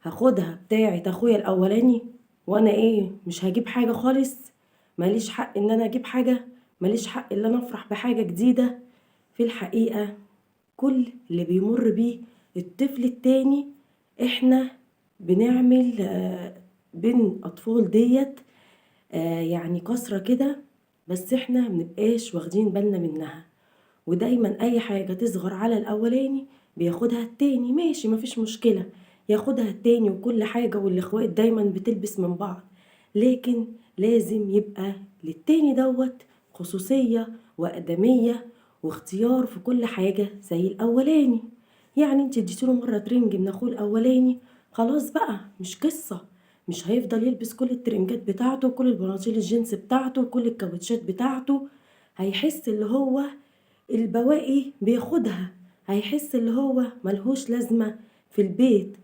هاخدها بتاعة اخويا الاولاني، وانا ايه مش هجيب حاجة خالص؟ ماليش حق ان انا اجيب حاجة؟ ماليش حق ان انا افرح بحاجة جديدة؟ في الحقيقة كل اللي بيمر بيه الطفل التاني احنا بنعمل بين اطفال ديت يعني كسرة كده، بس احنا منبقاش واخدين بالنا منها. ودايما اي حاجة تصغر على الاولاني بياخدها التاني، ماشي مفيش مشكلة، ياخدها التاني وكل حاجة، والاخوات دايما بتلبس من بعض، لكن لازم يبقى للتاني دوت خصوصية وأقدمية واختيار في كل حاجة زي الأولاني. يعني انت اديتيله مرة ترنج من اخوه الأولاني، خلاص بقى مش قصة، مش هيفضل يلبس كل الترنجات بتاعته وكل البناطيل الجينز بتاعته وكل الكاوتشات بتاعته. هيحس اللي هو البواقي بياخدها، هيحس اللي هو ملهوش لازمة في البيت،